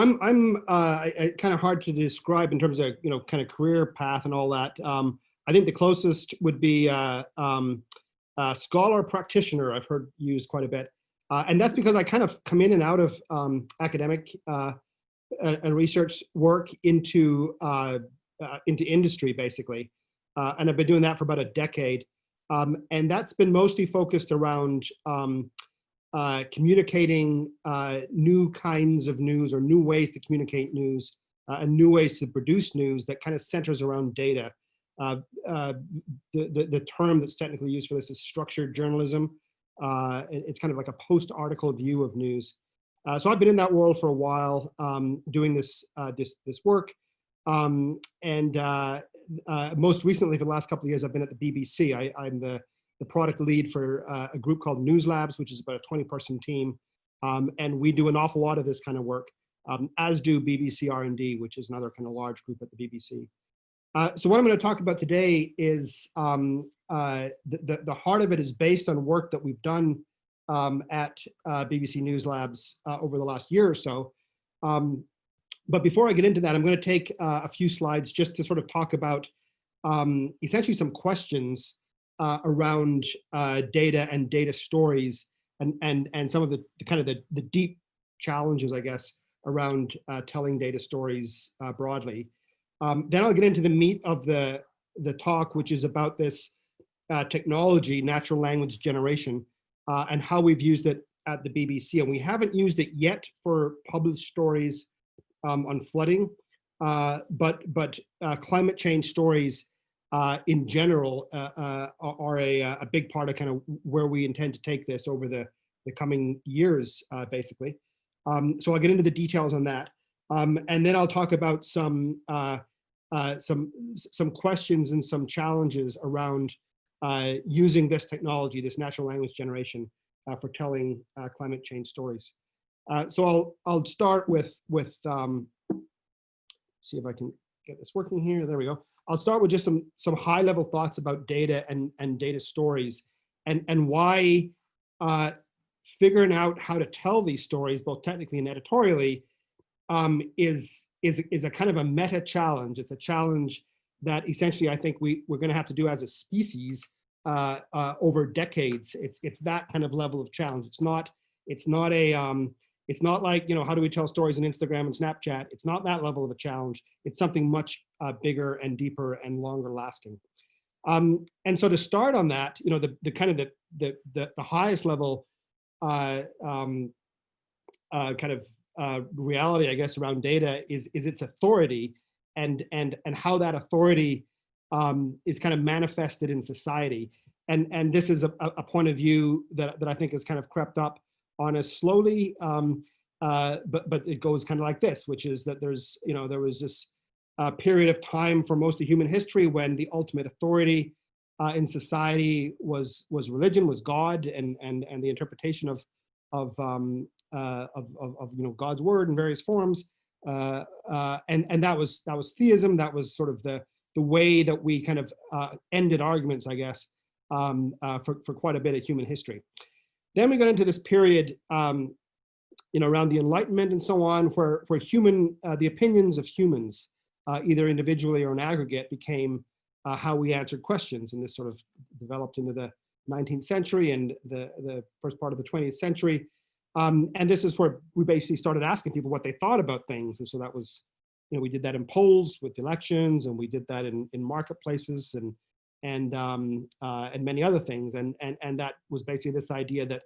Kind of hard to describe in terms of kind of career path and all that. I think the closest would be scholar practitioner. I've heard used quite a bit, and that's because I kind of come in and out of academic and research work into industry basically, and I've been doing that for about a decade, and that's been mostly focused around communicating new kinds of news or new ways to communicate news and new ways to produce news that kind of centers around data. The term that's technically used for this is structured journalism. It's kind of like a post-article view of news. So I've been in that world for a while, doing this work, and most recently for the last couple of years I've been at the BBC. I'm the product lead for a group called News Labs, which is about a 20-person team, and we do an awful lot of this kind of work, as do BBC R&D, which is another kind of large group at the BBC. So what I'm going to talk about today is the heart of it is based on work that we've done at BBC News Labs over the last year or so. But before I get into that, I'm going to take a few slides just to sort of talk about essentially some questions around data and data stories, and some of the kind of the deep challenges, I guess, around telling data stories broadly. Then I'll get into the meat of the talk, which is about this technology, natural language generation, and how we've used it at the BBC. And we haven't used it yet for published stories on flooding, but climate change stories in general are a big part of kind of where we intend to take this over the coming years, basically. So I'll get into the details on that, and then I'll talk about some questions and some challenges around using this technology, this natural language generation, for telling climate change stories. So I'll start with see if I can get this working here. There we go. I'll start with just some high-level thoughts about data and data stories, and why figuring out how to tell these stories, both technically and editorially, is a kind of a meta challenge. It's a challenge that essentially I think we're going to have to do as a species over decades. It's that kind of level of challenge. It's not like, how do we tell stories on Instagram and Snapchat? It's not that level of a challenge. It's something much bigger and deeper and longer lasting. And so to start on that, the kind of the highest level kind of reality, I guess, around data is its authority, and how that authority is kind of manifested in society. And this is a point of view that I think has kind of crept up on us slowly, but it goes kind of like this, which is that there was this period of time for most of human history when the ultimate authority in society was religion, was God, and the interpretation of God's word in various forms, and that was theism. That was sort of the way that we kind of ended arguments, I guess, for quite a bit of human history. Then we got into this period, around the Enlightenment and so on, where the opinions of humans, either individually or in aggregate, became how we answered questions, and this sort of developed into the 19th century and the first part of the 20th century. And this is where we basically started asking people what they thought about things. And so that was, we did that in polls with elections, and we did that in marketplaces and many other things. And that was basically this idea that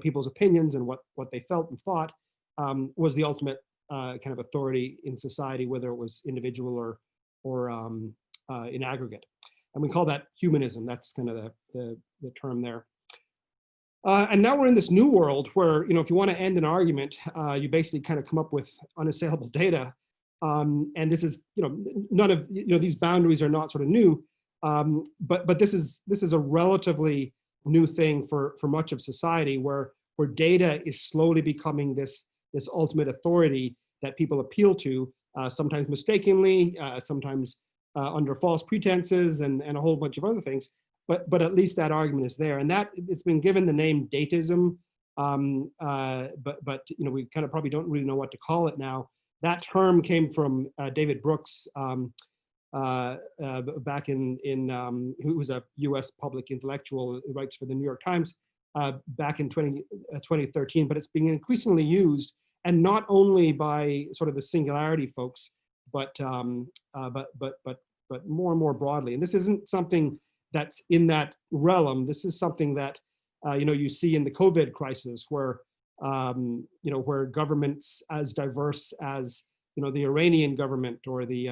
people's opinions and what they felt and thought was the ultimate kind of authority in society, whether it was individual or in aggregate. And we call that humanism. That's kind of the term there. And now we're in this new world where, if you want to end an argument, you basically kind of come up with unassailable data. And this is, none of, these boundaries are not sort of new, but this is a relatively new thing for much of society, where data is slowly becoming this ultimate authority that people appeal to, sometimes mistakenly, sometimes under false pretenses, and a whole bunch of other things. But at least that argument is there, and that it's been given the name datism. but we kind of probably don't really know what to call it now. That term came from David Brooks, back who was a U.S. public intellectual who writes for the New York Times back in 2013. But it's being increasingly used, and not only by sort of the singularity folks, but more and more broadly. And this isn't something that's in that realm. This is something that you see in the COVID crisis, where where governments as diverse as the Iranian government, or the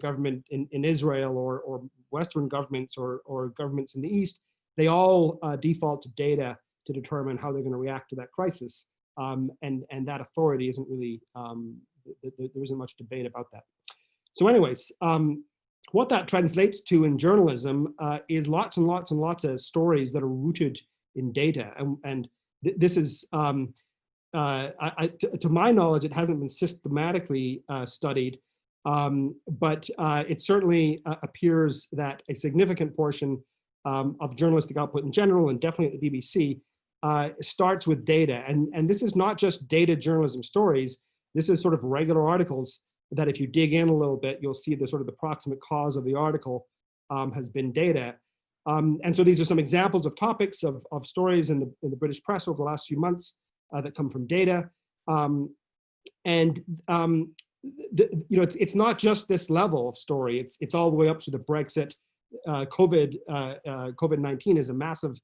government in Israel, or Western governments, or governments in the East, they all default to data to determine how they're going to react to that crisis. And that authority isn't really, there isn't much debate about that. So anyways, what that translates to in journalism is lots and lots and lots of stories that are rooted in data. And this is, to my knowledge, it hasn't been systematically studied, but it certainly appears that a significant portion of journalistic output in general, and definitely at the BBC, starts with data. And this is not just data journalism stories. This is sort of regular articles that if you dig in a little bit, you'll see the sort of the proximate cause of the article has been data. And so these are some examples of topics of stories in the British press over the last few months that come from data. It's not just this level of story. It's all the way up to the Brexit. COVID-19 is a massive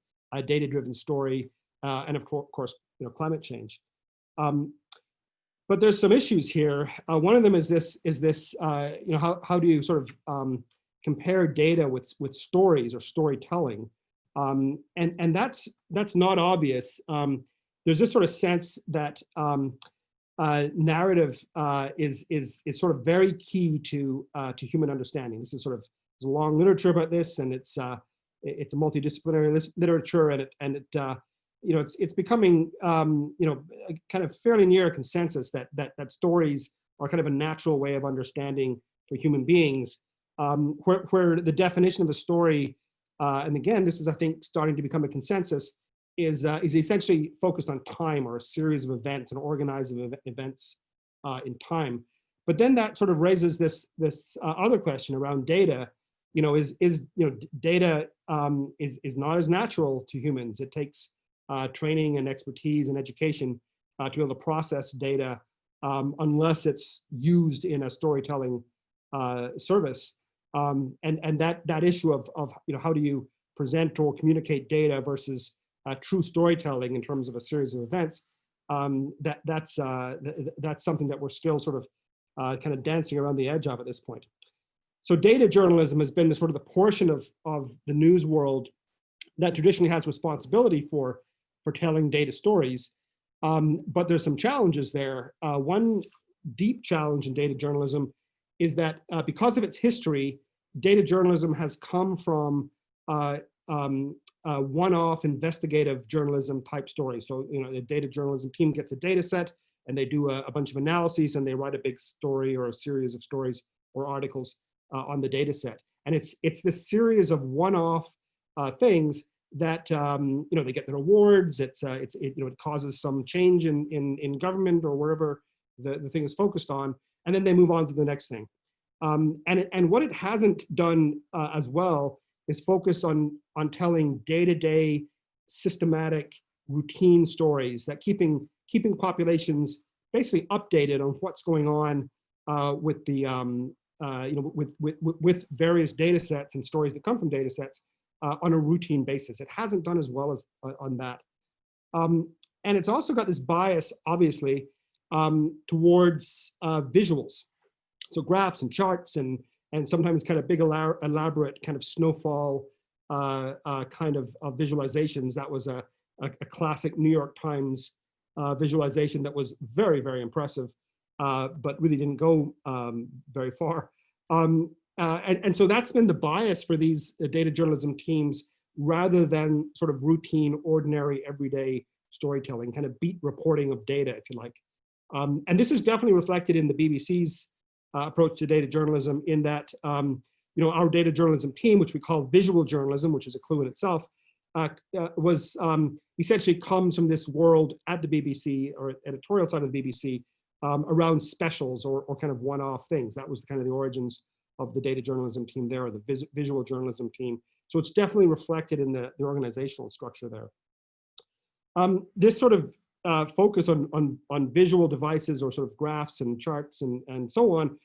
data-driven story, and of course, climate change. But there's some issues here. One of them is this. How do you sort of compare data with stories or storytelling? And that's not obvious. There's this sort of sense that narrative is sort of very key to human understanding. This is sort of, there's a long literature about this, and it's a multidisciplinary literature, and it's becoming kind of fairly near a consensus that stories are kind of a natural way of understanding for human beings, where the definition of a story, and again, this is, I think, starting to become a consensus, is essentially focused on time, or a series of events, an organizing of events in time. But then that sort of raises this other question around data. Data is not as natural to humans. It takes training and expertise and education to be able to process data, unless it's used in a storytelling service. And that issue of how do you present or communicate data versus true storytelling in terms of a series of events, that's something that we're still sort of kind of dancing around the edge of at this point. So data journalism has been the sort of the portion of the news world that traditionally has responsibility for telling data stories. But there's some challenges there. One deep challenge in data journalism is that because of its history, data journalism has come from one-off investigative journalism type stories. So, the data journalism team gets a data set, and they do a bunch of analyses, and they write a big story or a series of stories or articles on the data set. And it's this series of one-off things that they get their awards. It causes some change in government or wherever the thing is focused on, and then they move on to the next thing. And what it hasn't done as well is focus on telling day-to-day systematic routine stories, that keeping populations basically updated on what's going on with the with various data sets and stories that come from data sets on a routine basis. It hasn't done as well as on that. And it's also got this bias, obviously, towards visuals. So graphs and charts and sometimes kind of big elaborate kind of snowfall kind of visualizations. That was a classic New York Times visualization that was very, very impressive, but really didn't go very far. And so that's been the bias for these data journalism teams, rather than sort of routine, ordinary, everyday storytelling, kind of beat reporting of data, if you like. And this is definitely reflected in the BBC's approach to data journalism, in that our data journalism team, which we call visual journalism, which is a clue in itself, essentially comes from this world at the BBC, or editorial side of the BBC, around specials or kind of one-off things. That was kind of the origins of the data journalism team there, or the visual journalism team. So it's definitely reflected in the organizational structure there. This sort of focus on visual devices, or sort of graphs and charts and so on,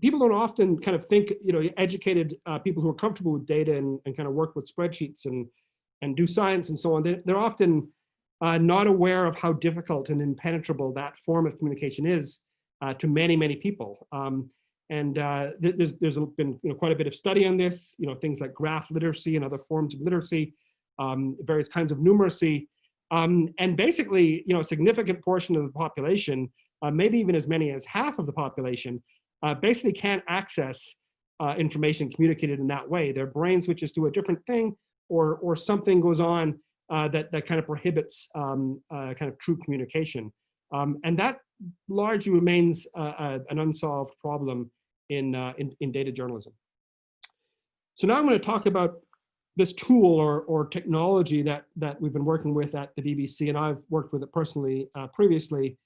people don't often kind of think, educated people who are comfortable with data and kind of work with spreadsheets and do science and so on, they're often not aware of how difficult and impenetrable that form of communication is to many people. There's been quite a bit of study on this, things like graph literacy and other forms of literacy, various kinds of numeracy. And basically, a significant portion of the population, maybe even as many as half of the population, basically can't access information communicated in that way. Their brain switches to a different thing, or something goes on that kind of prohibits kind of true communication. And that largely remains an unsolved problem in data journalism. So now I'm going to talk about this tool or technology that we've been working with at the BBC, and I've worked with it personally previously,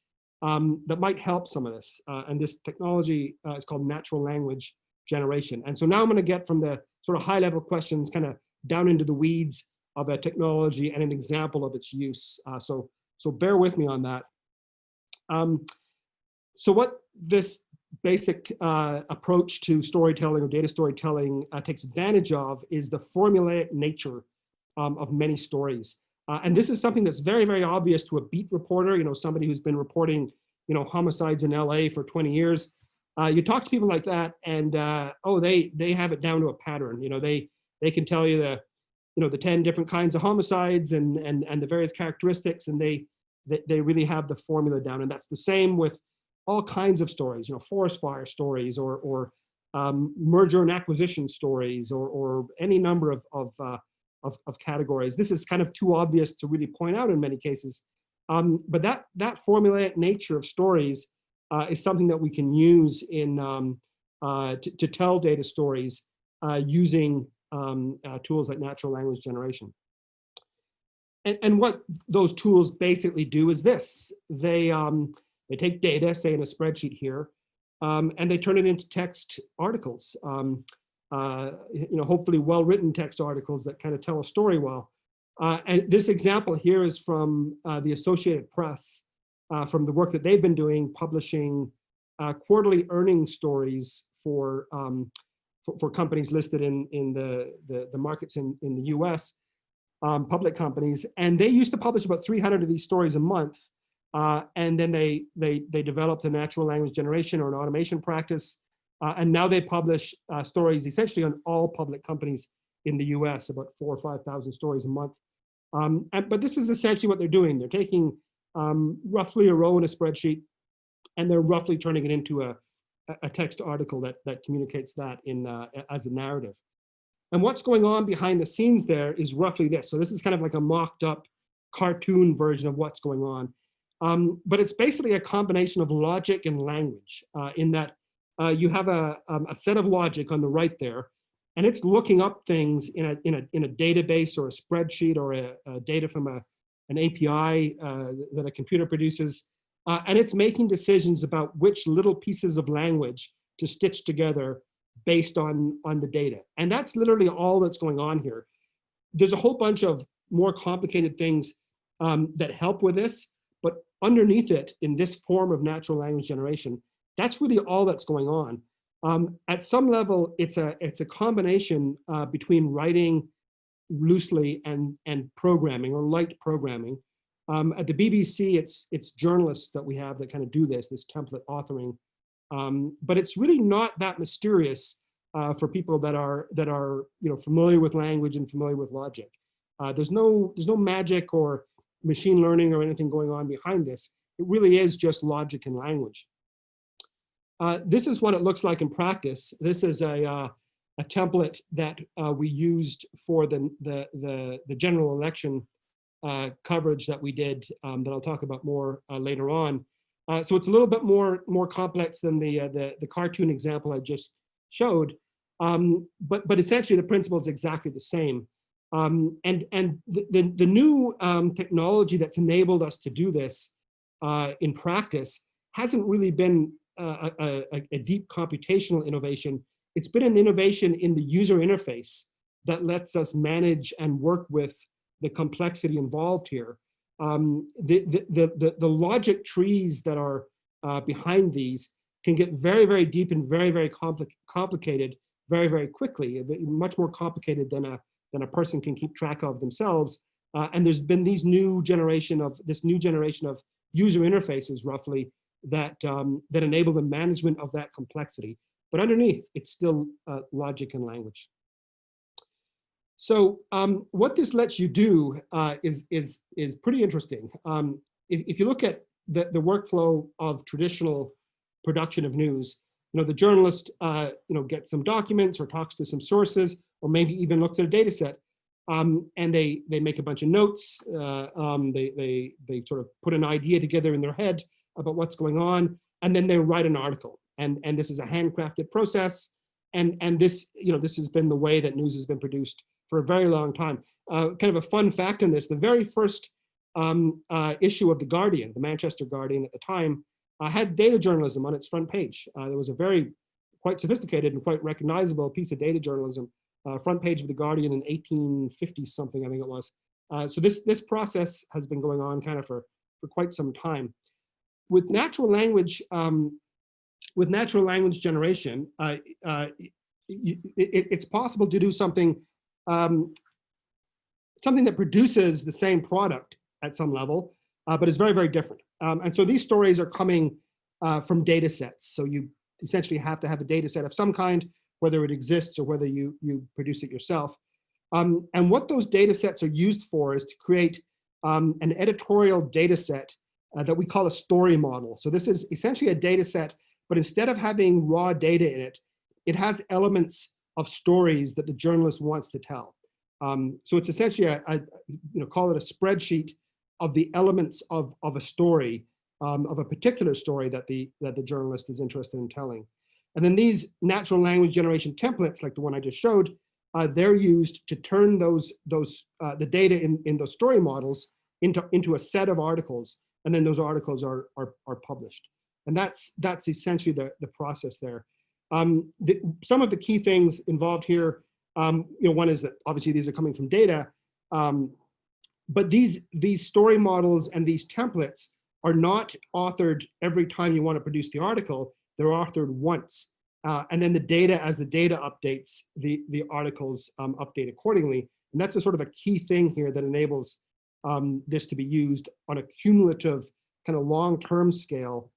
that might help some of this. And this technology is called natural language generation. And so now I'm going to get from the sort of high-level questions kind of down into the weeds of a technology and an example of its use. So bear with me on that. So what this basic approach to storytelling or data storytelling takes advantage of is the formulaic nature of many stories. And this is something that's very obvious to a beat reporter, somebody who's been reporting, homicides in LA for 20 years. You talk to people like that, and they have it down to a pattern. They can tell you the 10 different kinds of homicides and the various characteristics, and they really have the formula down. And that's the same with all kinds of stories, forest fire stories, or merger and acquisition stories, or any number of categories. This is kind of too obvious to really point out in many cases. But that formulaic nature of stories is something that we can use in to tell data stories using tools like natural language generation. And what those tools basically do is this: they take data, say in a spreadsheet here, and they turn it into text articles. Hopefully well-written text articles that kind of tell a story well. And this example here is from the Associated Press, from the work that they've been doing, publishing quarterly earnings stories for companies listed in the markets in the US, public companies. And they used to publish about 300 of these stories a month. And then they developed a natural language generation or an automation practice. And now they publish stories essentially on all public companies in the US, about 4,000 or 5,000 stories a month. But this is essentially what they're doing. They're taking roughly a row in a spreadsheet, and they're roughly turning it into a text article that communicates that as a narrative. And what's going on behind the scenes there is roughly this. So this is kind of like a mocked up cartoon version of what's going on. But it's basically a combination of logic and language, in that you have a set of logic on the right there, and it's looking up things in a database or a spreadsheet or a data from an API that a computer produces, and it's making decisions about which little pieces of language to stitch together based on the data. And that's literally all that's going on here. There's a whole bunch of more complicated things that help with this, but underneath it, in this form of natural language generation, that's really all that's going on. At some level, it's a combination between writing loosely and programming, or light programming. At the BBC, it's journalists that we have that kind of do this template authoring. But it's really not that mysterious for people that are familiar with language and familiar with logic. There's no magic or machine learning or anything going on behind this. It really is just logic and language. This is what it looks like in practice. This is a template that we used for the general election coverage that we did, that I'll talk about more later on. So it's a little bit more complex than the cartoon example I just showed, but essentially the principle is exactly the same. The new technology that's enabled us to do this in practice hasn't really been a deep computational innovation. It's been an innovation in the user interface that lets us manage and work with the complexity involved here. The logic trees that are behind these can get very, very deep and very, very complicated very, very quickly, much more complicated than a person can keep track of themselves. And there's been this new generation of user interfaces, roughly, that enable the management of that complexity. But underneath, it's still logic and language. So what this lets you do is pretty interesting. If you look at the workflow of traditional production of news, the journalist gets some documents or talks to some sources, or maybe even looks at a data set, and they make a bunch of notes. They sort of put an idea together in their head about what's going on, and then they write an article. And this is a handcrafted process, and this has been the way that news has been produced for a very long time. Kind of a fun fact on this: the very first issue of The Guardian, the Manchester Guardian at the time, had data journalism on its front page. There was a quite sophisticated and quite recognizable piece of data journalism, front page of The Guardian in 1850 something, I think it was. So this process has been going on kind of for quite some time. With natural language generation, it's possible to do something that produces the same product at some level, but is very, very different. And so these stories are coming from data sets. So you essentially have to have a data set of some kind, whether it exists or whether you produce it yourself. And what those data sets are used for is to create an editorial data set that we call a story model. So this is essentially a data set, but instead of having raw data in it, it has elements of stories that the journalist wants to tell. So it's essentially call it a spreadsheet of the elements of a story, of a particular story that the journalist is interested in telling. And then these natural language generation templates, like the one I just showed, they're used to turn the data in those story models into a set of articles, and then those articles are published. And that's essentially the process there. Some of the key things involved here, one is that obviously these are coming from data, but these story models and these templates are not authored every time you want to produce the article. They're authored once. And then as the data updates, the articles update accordingly. And that's a sort of a key thing here that enables this to be used on a cumulative kind of long-term scale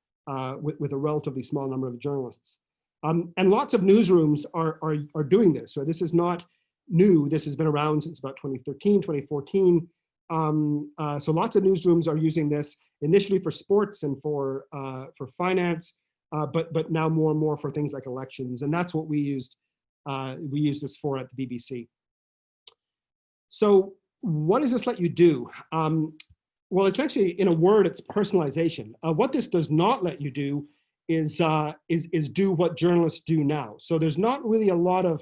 with a relatively small number of journalists. And lots of newsrooms are doing this. So this is not new. This has been around since about 2013, 2014. So lots of newsrooms are using this initially for sports and for finance, but now more and more for things like elections. And that's what we used. We use this for at the BBC. So what does this let you do? Well, essentially, in a word, it's personalization. What this does not let you do is do what journalists do now. So there's not really a lot of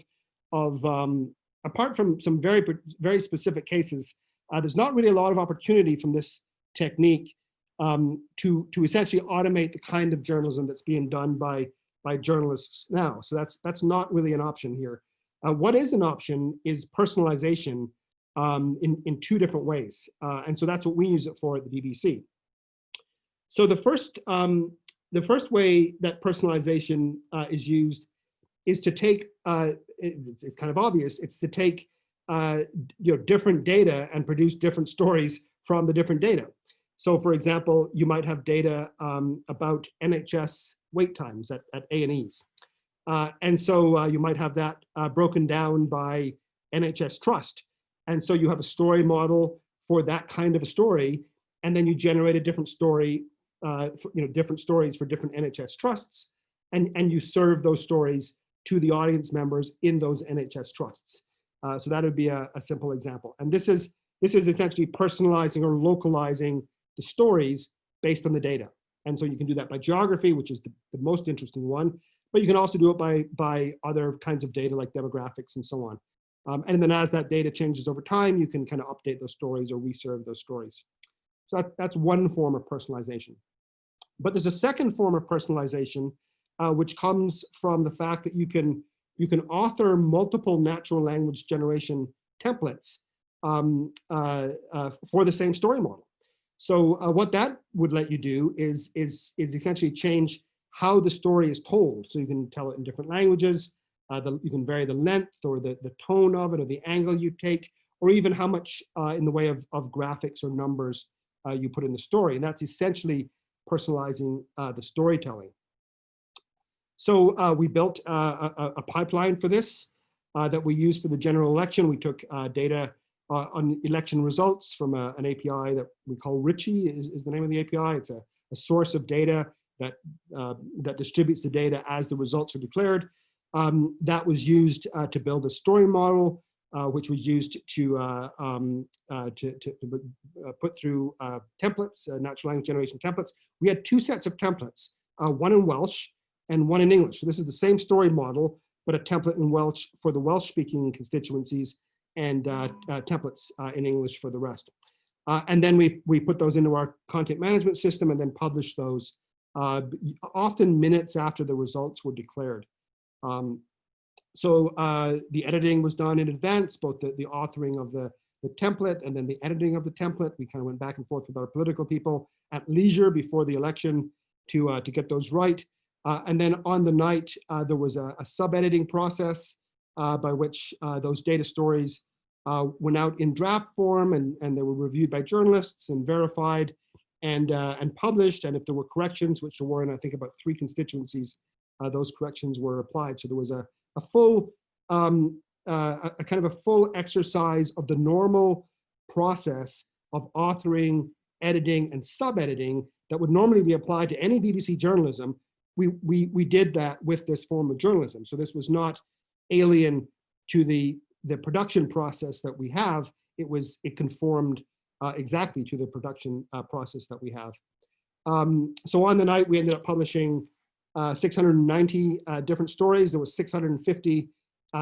apart from some very, very specific cases, there's not really a lot of opportunity from this technique to essentially automate the kind of journalism that's being done by journalists now. So that's not really an option here. What is an option is personalization in two different ways. And so that's what we use it for at the BBC. So the first way that personalization is used is to take, it's kind of obvious, it's to take different data and produce different stories from the different data. So for example, you might have data about NHS wait times at A&Es. And so you might have that broken down by NHS trust. And so you have a story model for that kind of a story, and then you generate a different story, different stories for different NHS trusts, and you serve those stories to the audience members in those NHS trusts. So that would be a simple example. And this is essentially personalizing or localizing the stories based on the data. And so you can do that by geography, which is the most interesting one, but you can also do it by other kinds of data like demographics and so on. And then as that data changes over time, you can kind of update those stories or reserve those stories. So that's one form of personalization. But there's a second form of personalization, which comes from the fact that you can author multiple natural language generation templates for the same story model. So what that would let you do is essentially change how the story is told. So you can tell it in different languages. You can vary the length or the tone of it or the angle you take, or even how much in the way of graphics or numbers you put in the story. And that's essentially personalizing the storytelling. So we built a pipeline for this that we used for the general election. We took data on election results from an API that we call Richie is the name of the API. It's a source of data that distributes the data as the results are declared. That was used to build a story model, which was used to put through templates, natural language generation templates. We had two sets of templates, one in Welsh and one in English. So this is the same story model, but a template in Welsh for the Welsh-speaking constituencies and templates in English for the rest. And then we put those into our content management system and then published those often minutes after the results were declared. So the editing was done in advance, both the authoring of the template and then the editing of the template. We kind of went back and forth with our political people at leisure before the election to get those right. And then on the night, there was a sub-editing process by which those data stories went out in draft form and they were reviewed by journalists and verified and published. And if there were corrections, which there were in I think about 3 constituencies, those corrections were applied. So there was a full, kind of a full exercise of the normal process of authoring, editing, and sub-editing that would normally be applied to any BBC journalism. We did that with this form of journalism. So this was not alien to the production process that we have. It conformed exactly to the production process that we have. So on the night, we ended up publishing 690 different stories. There was 650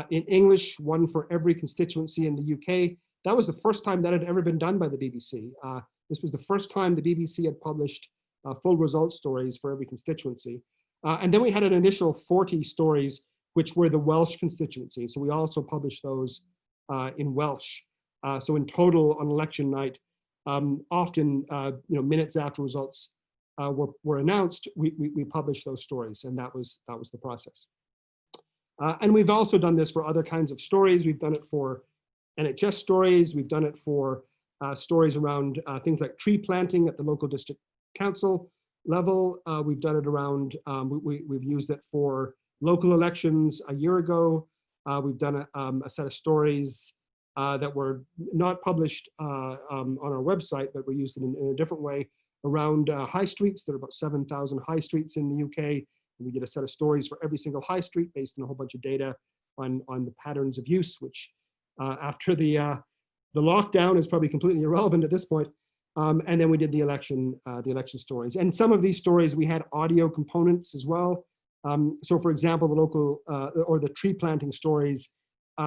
in English, one for every constituency in the UK. That was the first time that had ever been done by the BBC. This was the first time the BBC had published full result stories for every constituency. And then we had an initial 40 stories, which were the Welsh constituency. So we also published those in Welsh. So in total on election night, often minutes after results were announced, we published those stories, and that was the process. And we've also done this for other kinds of stories. We've done it for NHS stories. We've done it for stories around things like tree planting at the local district council level. We've done it around, we've used it for local elections a year ago. We've done a set of stories that were not published on our website, but were used in a different way around high streets. There are about 7,000 high streets in the UK. And we did a set of stories for every single high street based on a whole bunch of data on the patterns of use, which after the lockdown is probably completely irrelevant at this point. And then we did the election stories. And some of these stories, we had audio components as well. So for example, the local or the tree planting stories,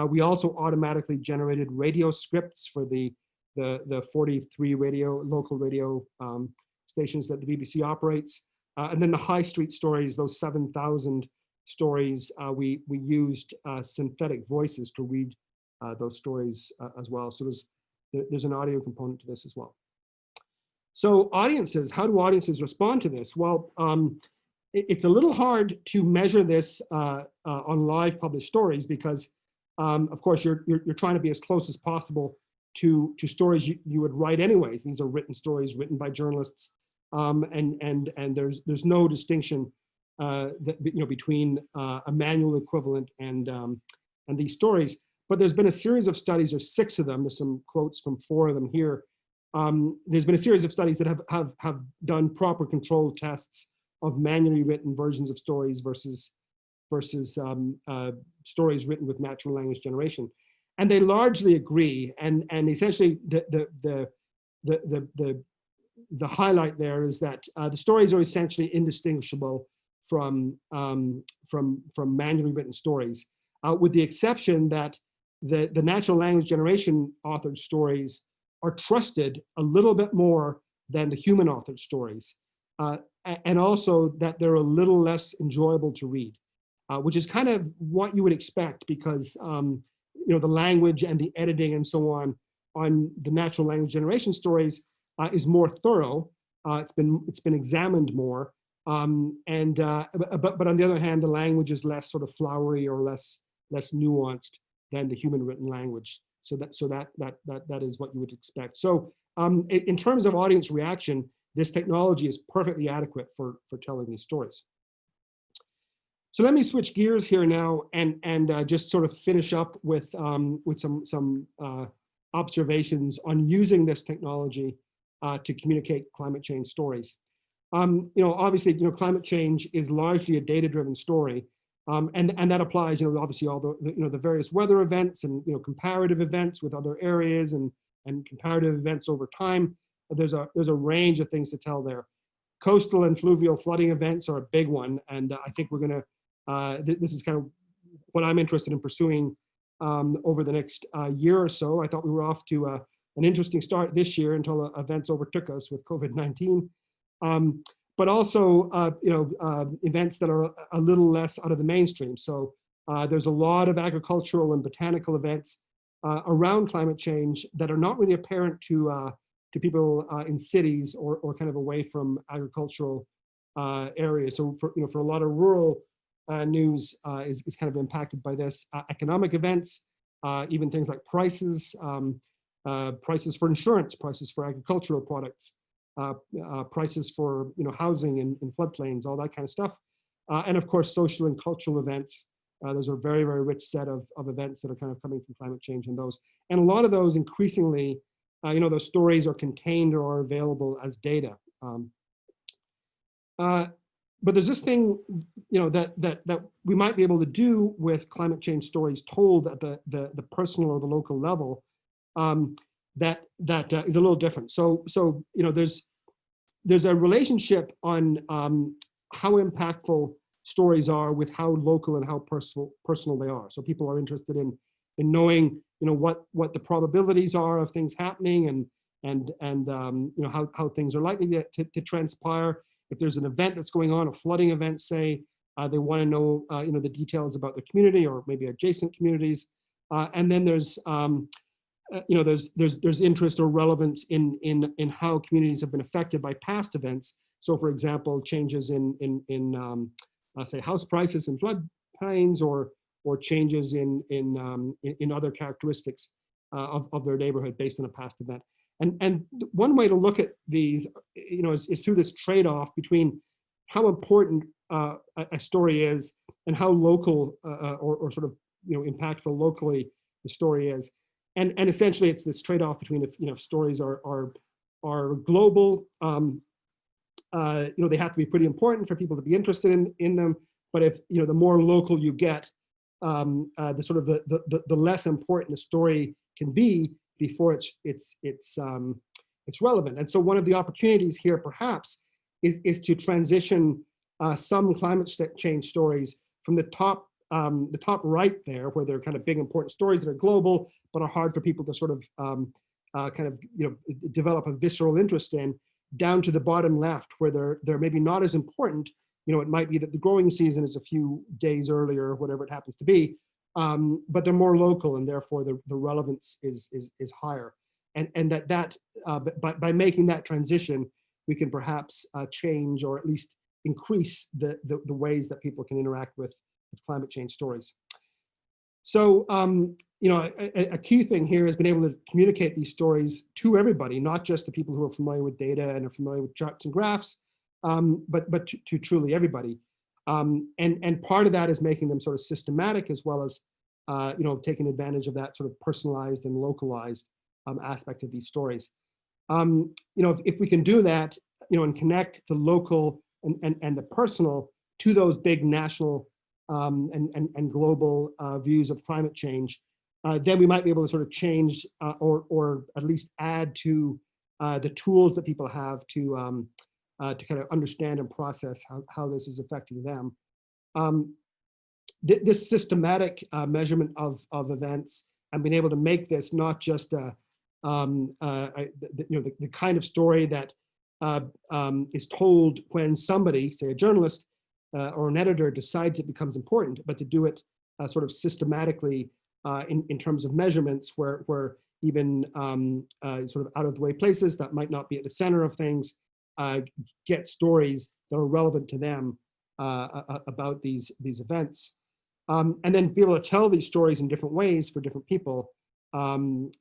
we also automatically generated radio scripts for the 43 local radio stations that the BBC operates. And then the high street stories, those 7,000 stories, we used synthetic voices to read those stories as well. So there's an audio component to this as well. So audiences, how do audiences respond to this? Well, it's a little hard to measure this on live published stories because, of course, you're trying to be as close as possible to stories you would write anyways. These are written stories written by journalists, and there's no distinction between a manual equivalent and these stories. But there's been a series of studies, there's 6 of them. There's some quotes from 4 of them here. There's been a series of studies that have done proper control tests of manually written versions of stories versus stories written with natural language generation, and they largely agree. And essentially, the highlight there is that the stories are essentially indistinguishable from manually written stories, with the exception that the natural language generation authored stories are trusted a little bit more than the human authored stories. And also that they're a little less enjoyable to read, which is kind of what you would expect because the language and the editing and so on the natural language generation stories is more thorough. It's been examined more, but on the other hand, the language is less sort of flowery or less nuanced than the human written language. So that is what you would expect. So in terms of audience reaction, this technology is perfectly adequate for telling these stories. So let me switch gears here now and just sort of finish up with some observations on using this technology to communicate climate change stories. Obviously, climate change is largely a data-driven story, and that applies, obviously all the various weather events and comparative events with other areas and comparative events over time. There's a range of things to tell there. Coastal and fluvial flooding events are a big one, and I think we're going to this is kind of what I'm interested in pursuing over the next year or so. I thought we were off to an interesting start this year until events overtook us with COVID-19. But also, events that are a little less out of the mainstream. So there's a lot of agricultural and botanical events around climate change that are not really apparent to people in cities or kind of away from agricultural areas. So for a lot of rural news is kind of impacted by this. Economic events, even things like prices, prices for insurance, prices for agricultural products, prices for housing in floodplains, all that kind of stuff. And of course, social and cultural events. Those are a very, very rich set of events that are kind of coming from climate change and those. And a lot of those increasingly, those stories are contained or are available as data. But there's this thing, that we might be able to do with climate change stories told at the personal or the local level, that is a little different. So there's a relationship on how impactful stories are with how local and how personal they are. So people are interested in knowing what the probabilities are of things happening and how things are likely to transpire. If there's an event that's going on, a flooding event, say, they want to know the details about the community or maybe adjacent communities. And then there's there's interest or relevance in how communities have been affected by past events. So, for example, changes in say house prices in floodplains or changes in other characteristics of their neighborhood based on a past event. And one way to look at these, is through this trade-off between how important a story is and how local or sort of impactful locally the story is. And essentially, it's this trade-off between if stories are global, they have to be pretty important for people to be interested in them. But if the more local you get, the sort of the less important a story can be before it's relevant. And so one of the opportunities here, perhaps, is to transition some climate change stories from the top right there, where they're kind of big important stories that are global but are hard for people to sort of develop a visceral interest in, down to the bottom left, where they're maybe not as important. It might be that the growing season is a few days earlier, or whatever it happens to be, but they're more local, and therefore the relevance is higher. And that by making that transition, we can perhaps change or at least increase the ways that people can interact with climate change stories. So, a key thing here has been able to communicate these stories to everybody, not just the people who are familiar with data and are familiar with charts and graphs, but to truly everybody. And part of that is making them sort of systematic, as well as, taking advantage of that sort of personalized and localized aspect of these stories. If we can do that, and connect the local and the personal to those big national and global views of climate change, then we might be able to sort of change or at least add to the tools that people have to kind of understand and process how this is affecting them. This systematic measurement of events and being able to make this not just the kind of story that is told when somebody, say a journalist or an editor, decides it becomes important, but to do it sort of systematically in terms of measurements where even sort of out of the way places that might not be at the center of things get stories that are relevant to them about these events. And then be able to tell these stories in different ways for different people. Even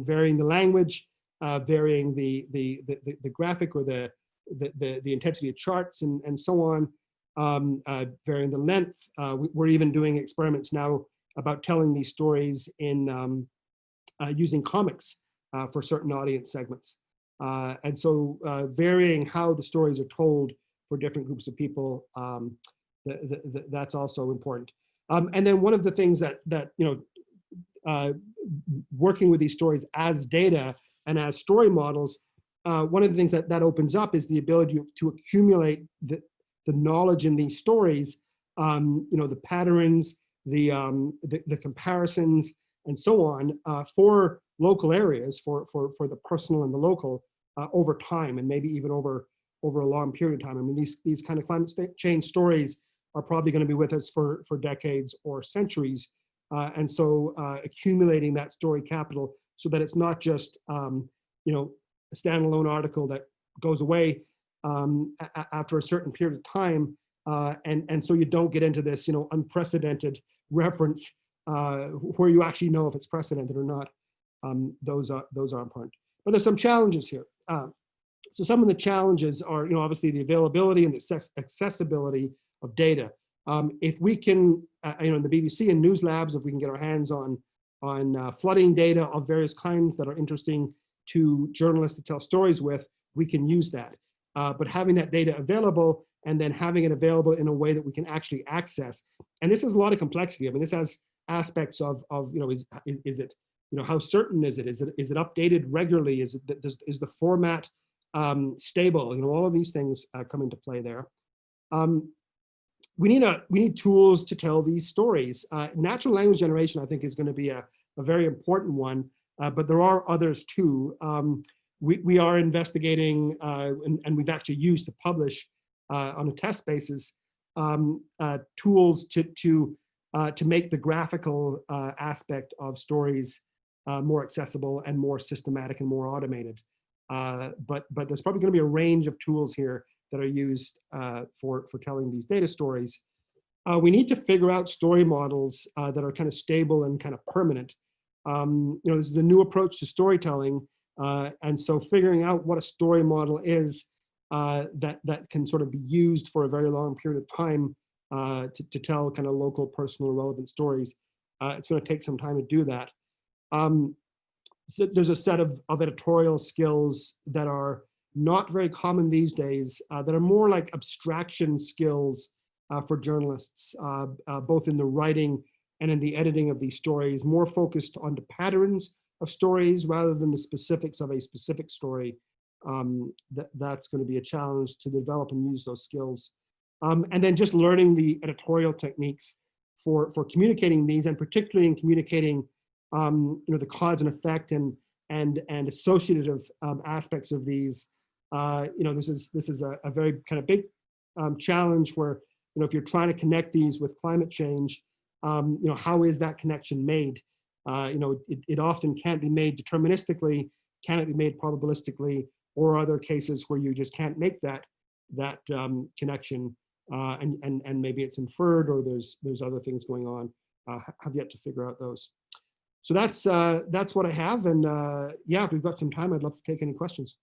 varying the language, varying the graphic or the intensity of charts and so on, varying the length. We're even doing experiments now about telling these stories in using comics for certain audience segments. And so varying how the stories are told for different groups of people, that's also important. And then one of the things that working with these stories as data and as story models, one of the things that opens up is the ability to accumulate the knowledge in these stories, the patterns, the comparisons, and so on for local areas, for the personal and the local over time, and maybe even over a long period of time. I mean, these kind of climate change stories are probably going to be with us for decades or centuries. And so accumulating that story capital so that it's not just, a standalone article that goes away after a certain period of time. And so you don't get into this, unprecedented reference where you actually know if it's precedented or not. Those are important. But there's some challenges here. So some of the challenges are, obviously the availability and the accessibility of data. If we can, in the BBC and news labs, if we can get our hands on flooding data of various kinds that are interesting to journalists to tell stories with, we can use that. But having that data available and then having it available in a way that we can actually access, and this has a lot of complexity. I mean, this has aspects of is it, how certain is it? Is it updated regularly? Is the format stable? All of these things come into play there. We need tools to tell these stories. Natural language generation, I think, is going to be a very important one, but there are others too. We are investigating, and we've actually used to publish on a test basis tools to make the graphical aspect of stories more accessible and more systematic and more automated. But there's probably going to be a range of tools here that are used for telling these data stories. We need to figure out story models that are kind of stable and kind of permanent. This is a new approach to storytelling, and so figuring out what a story model is that can sort of be used for a very long period of time to tell kind of local, personal, relevant stories. It's going to take some time to do that. So there's a set of editorial skills that are not very common these days, that are more like abstraction skills for journalists, both in the writing and in the editing of these stories, more focused on the patterns of stories rather than the specifics of a specific story. That's going to be a challenge to develop and use those skills. And then just learning the editorial techniques for communicating these, and particularly in communicating the cause and effect and associative aspects of these. This is a very kind of big challenge where, if you're trying to connect these with climate change, how is that connection made? It often can't be made deterministically, can it be made probabilistically, or are there cases where you just can't make that connection, and maybe it's inferred, or there's other things going on. Have yet to figure out those. So that's what I have, and yeah, if we've got some time, I'd love to take any questions.